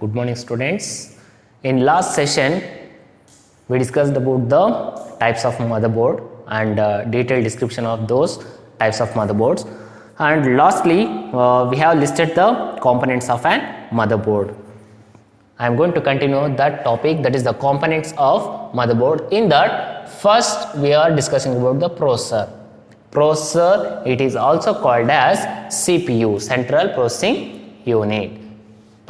Good morning, students. In last session we discussed about the types of motherboard and detailed description of those types of motherboards, and lastly we have listed the components of an motherboard. I am going to continue that topic, that is the components of motherboard. In that, first we are discussing about the processor. Processor, it is also called as CPU, Central Processing Unit.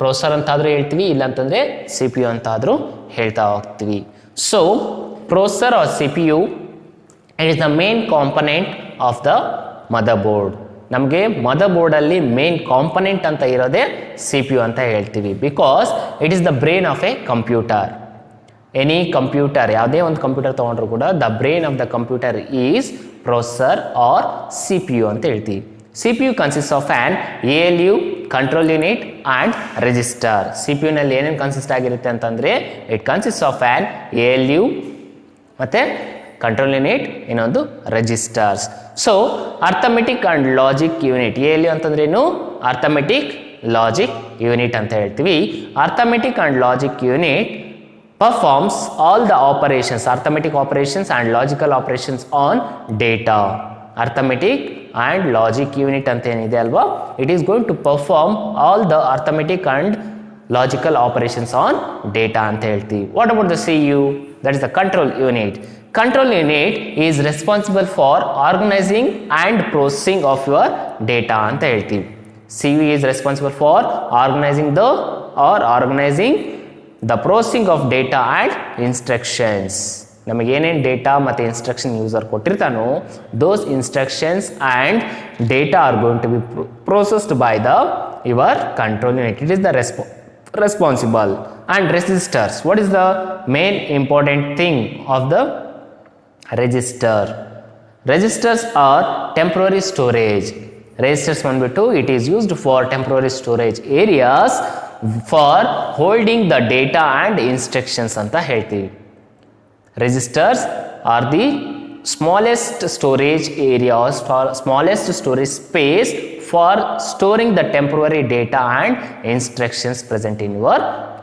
Processor ಅಂತಾದರೂ ಹೇಳ್ತೀವಿ, ಇಲ್ಲಾಂತಂದರೆ C P U ಅಂತಾದರೂ ಹೇಳ್ತಾ ಹೋಗ್ತೀವಿ. So processor or C P U it is the main component of the motherboard. ನಮಗೆ ಮದರ್ ಬೋರ್ಡಲ್ಲಿ main component ಅಂತ ಇರೋದೇ ಸಿ ಪಿ ಯು ಅಂತ ಹೇಳ್ತೀವಿ. Because it is the brain of a computer. Any computer, ಯಾವುದೇ ಒಂದು ಕಂಪ್ಯೂಟರ್ ತೊಗೊಂಡ್ರು ಕೂಡ the brain of the computer is processor or C P U ಅಂತ ಹೇಳ್ತೀವಿ. CPU consists of an ALU, control unit and register. CPU ನಲ್ಲಿ ಏನೇನು consist ಆಗಿರುತ್ತೆ ಅಂತಂದರೆ it consist of an ALU ಮತ್ತು ಕಂಟ್ರೋಲ್ ಯೂನಿಟ್, ಇನ್ನೊಂದು registers. So arithmetic and logic unit, ALU ಅಂತಂದ್ರೇನು, arithmetic logic unit ಅಂತ ಹೇಳ್ತೀವಿ. Arithmetic and logic unit performs all the operations, arithmetic operations and logical operations on data. Arithmetic and logic unit ಅಂತ ಏನಿದೆ ಅಲ್ವಾ, it is going to perform all the arithmetic and logical operations on data ಅಂತ ಹೇಳ್ತೀವಿ. What about the CU? That is the control unit. Control unit is responsible for organizing and processing of your data ಅಂತ ಹೇಳ್ತೀವಿ. CU is responsible for organizing the processing of data and instructions. ನಮಗೆ ಏನೇನು data ಮತ್ತು instruction user ಕೊಟ್ಟಿರ್ತಾನೋ those instructions and data are going to be processed by the your control unit. It is the responsible. And registers, what is the main important thing of the register? Registers are temporary storage. Registers ಬಂದ್ಬಿಟ್ಟು it is used for temporary storage areas for holding the data and instructions ಅಂತ ಹೇಳ್ತೀವಿ. Registers are the smallest storage areas, smallest storage space for storing the temporary data and instructions present in your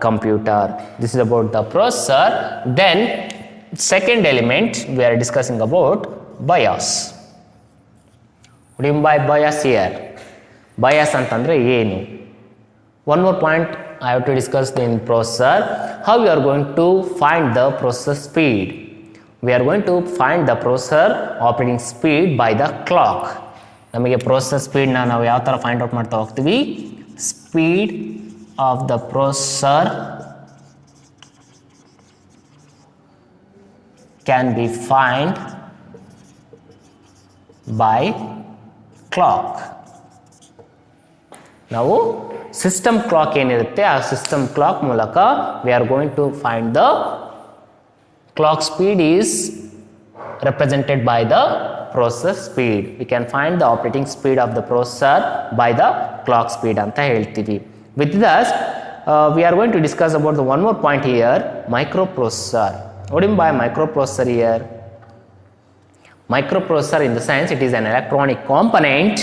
computer. This is about the processor. Then second element we are discussing about BIOS. What do you mean by BIOS here? BIOS ಅಂತಂದ್ರೆ ಏನು? One more point I have to discuss in processor, how we are going to find the processor speed. We are going to find the processor operating speed by the clock. ನಮಗೆ processor speed ನಾವು ಯಾವ ಥರ find out ಮಾಡ್ತಾ ಹೋಗ್ತೀವಿ? Speed of the processor can be found by clock. ನಾವು system clock ಏನಿರುತ್ತೆ ಆ system clock ಮೂಲಕ we are going to find the clock speed is represented by the processor speed. We can find the operating speed of the processor by the clock speed ಅಂತ ಹೇಳ್ತೀವಿ. With thus we are going to discuss about the one more point here, microprocessor. What in by microprocessor here? Microprocessor in the sense it is an electronic component.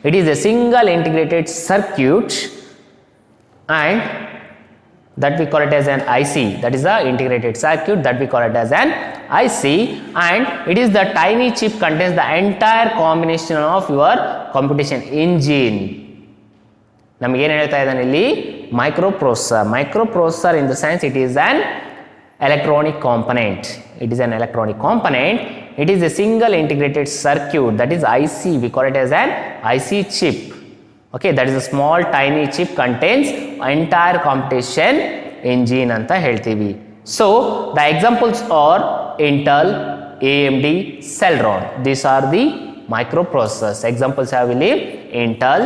It is a single integrated circuit and that we call it as an IC. That is the integrated circuit that we call it as an IC, and it is the tiny chip contains the entire combination of your computation engine. ನಮಗೆ ಏನು ಹೇಳ್ತಾ ಇದ್ದಾನೆ ಇಲ್ಲಿ? Microprocessor. Microprocessor in the sense it is an electronic component. It is an electronic component. It is a single integrated circuit, that is IC. We call it as an IC chip. Okay, that is a small tiny chip contains entire computation engine anta heltivi. So the examples are Intel, AMD, Celeron. These are the microprocessors. Examples have ಇಲ್ಲಿ Intel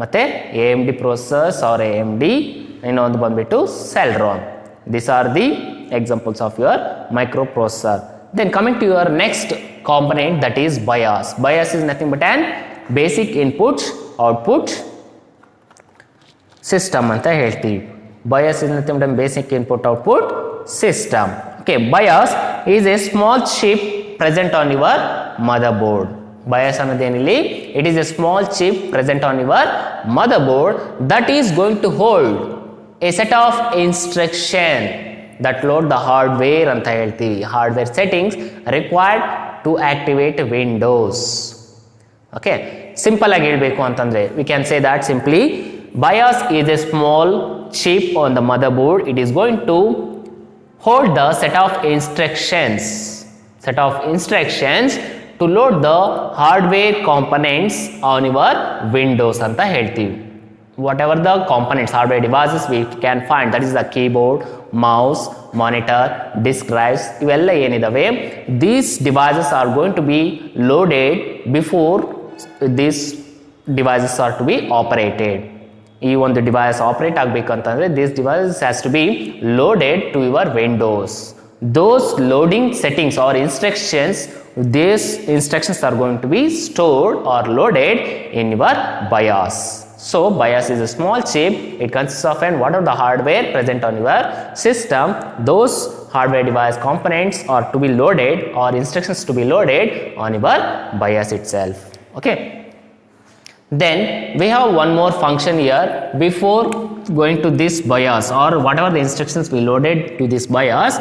ಮತ್ತೆ AMD processors or AMD, ಇನ್ನೊಂದು ಬಂದ್ಬಿಟ್ಟು Celeron. These are the examples of your microprocessor. Then coming to your next component, that is BIOS. BIOS is nothing but an basic input output system anta heltivi. BIOS is nothing but an basic input output system. Okay, BIOS is a small chip present on your motherboard. BIOS ಅನ್ನೋದೇನಿಲ್ಲಿ, it is a small chip present on your motherboard that is going to hold a set of instruction that load the hardware ಅಂತ ಹೇಳ್ತೀವಿ. Hardware settings required to activate Windows. Okay, simple ಆಗಿ ಹೇಳಬೇಕು ಅಂತಂದ್ರೆ we can say that simply BIOS is a small chip on the motherboard. It is going to hold the set of instructions to load the hardware components on your Windows ಅಂತ ಹೇಳ್ತೀವಿ. Whatever the components, hardware devices we can find, that is the keyboard, mouse, monitor, disk drives, ಇವೆಲ್ಲ ಏನಿದಾವೆ, these devices are going to be loaded before these devices are to be operated. ಈ ಒಂದು device operate ಆಗಬೇಕಂತಂದ್ರೆ this device has to be loaded to your Windows. Those loading settings or instructions, these instructions are going to be stored or loaded in your BIOS. So BIOS is a small chip. It consists of what are the hardware present on your system. Those hardware device components are to be loaded or instructions to be loaded on your BIOS itself. Okay. Then we have one more function here before going to this BIOS or whatever the instructions we loaded to this BIOS.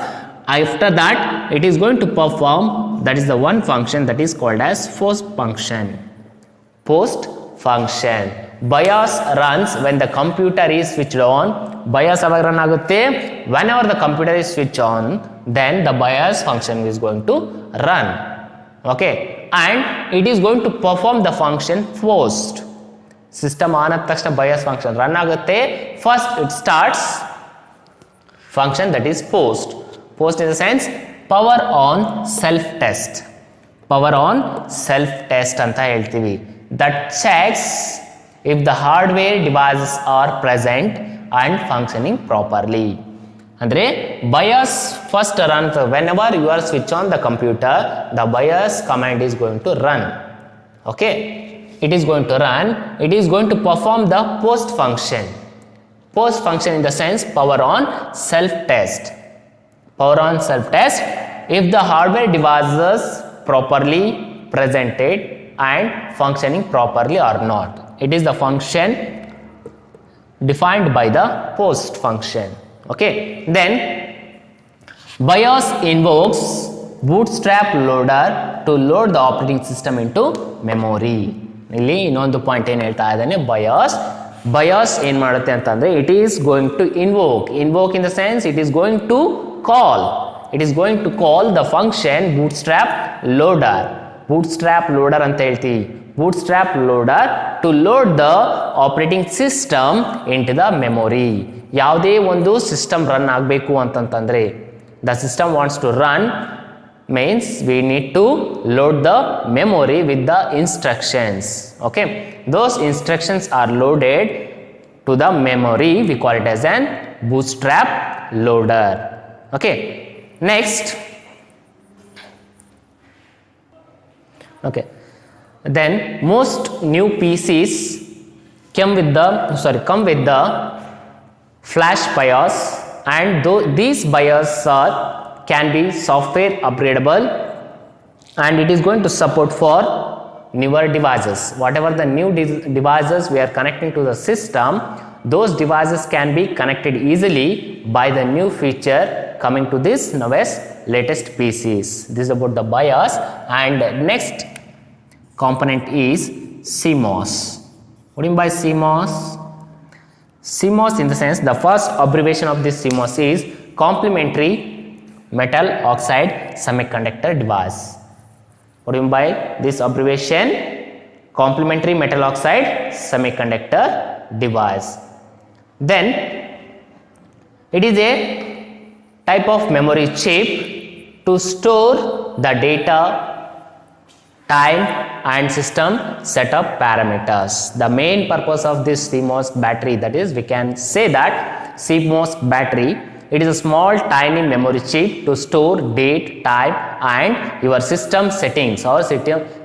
After that, it is going to perform, that is the one function that is called as post function. Post function. BIOS runs when the computer is switched on. BIOS aವಾಗ run ಆಗುತ್ತೆ whenever the computer is switched on, then the BIOS function is going to run. Okay, and it is going to perform the function post. System on ಆದ ತಕ್ಷಣ BIOS function run ಆಗುತ್ತೆ. First it starts function that is post. Post in the sense power on self test. Power on self test ಅಂತ ಹೇಳ್ತೀವಿ. That checks if the hardware devices are present and functioning properly. ಅಂದ್ರೆ BIOS first runs whenever you are switch on the computer, the BIOS command is going to run. Okay, it is going to run. It is going to perform the post function. Post function in the sense power on self test. Power on self test if the hardware devices properly presented and functioning properly or not. It is the function defined by the post function. Okay, then BIOS invokes bootstrap loader to load the operating system into memory. ಇಲ್ಲಿ ಇನ್ನೊಂದು point ಏನು ಹೇಳ್ತಾ ಇದ್ದಾನೆ, BIOS ಏನು ಮಾಡುತ್ತೆ ಅಂತಂದ್ರೆ it is going to invoke in the sense it is going to call the function bootstrap loader ಅಂತ ಹೇಳ್ತೀವಿ. bootstrap loader to load the operating system into the memory. ಯಾವುದೇ ಒಂದು ಸಿಸ್ಟಮ್ ರನ್ ಆಗಬೇಕು ಅಂತಂತಂದ್ರೆ the system wants to run means we need to load the memory with the instructions. Okay, those instructions are loaded to the memory. We call it as an bootstrap loader. Okay, next. Okay, then most new PCs come with the flash BIOS, and though these BIOS can be software upgradable, and it is going to support for newer devices. Whatever the new devices we are connecting to the system, those devices can be connected easily by the new feature coming to this nowadays latest PCs. This is about the BIOS. And next component is CMOS. What do you mean by CMOS? CMOS in the sense the first abbreviation of this CMOS is complementary metal oxide semiconductor device. What do you mean by this abbreviation? Complementary metal oxide semiconductor device. Then it is a type of memory chip to store the data, time and system setup parameters. The main purpose of this CMOS battery, that is we can say that CMOS battery, it is a small tiny memory chip to store date, time and your system settings or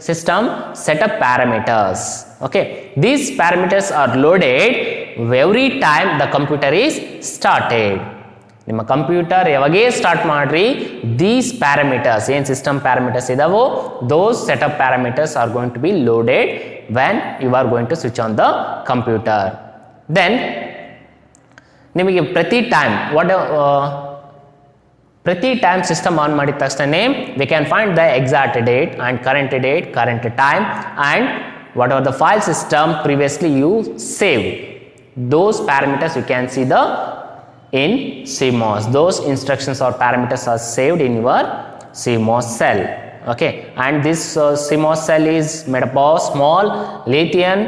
system setup parameters. Okay, these parameters are loaded every time the computer is started. ನಿಮ್ಮ computer ಯಾವಾಗೇ start ಮಾಡ್ರಿ, these parameters ಏನು system parameters ಇದಾವೋ those setup parameters are going to be loaded when you are going to switch on the computer. Then ನಿಮಗೆ ಪ್ರತಿ time system on ಮಾಡಿದ ತಕ್ಷಣ we can find the exact date and current time and what are the file system previously you save those parameters you can see in CMOS. Those instructions or parameters are saved in your CMOS cell. Okay, and this CMOS cell is made up of small lithium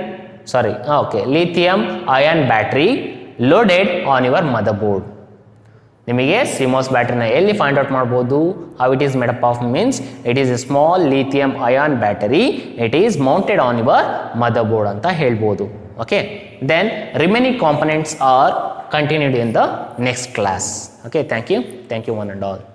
ion battery loaded on your motherboard. ನಿಮಗೆ CMOS ಬ್ಯಾಟ್ರಿನ ಎಲ್ಲಿ find out ಮಾಡ್ಬೋದು? how it is made up of means it is a small lithium ion battery, it is mounted on your motherboard ಅಂತ ಹೇಳ್ಬೋದು. Okay, then remaining components are continued in the next class. Okay, thank you one and all.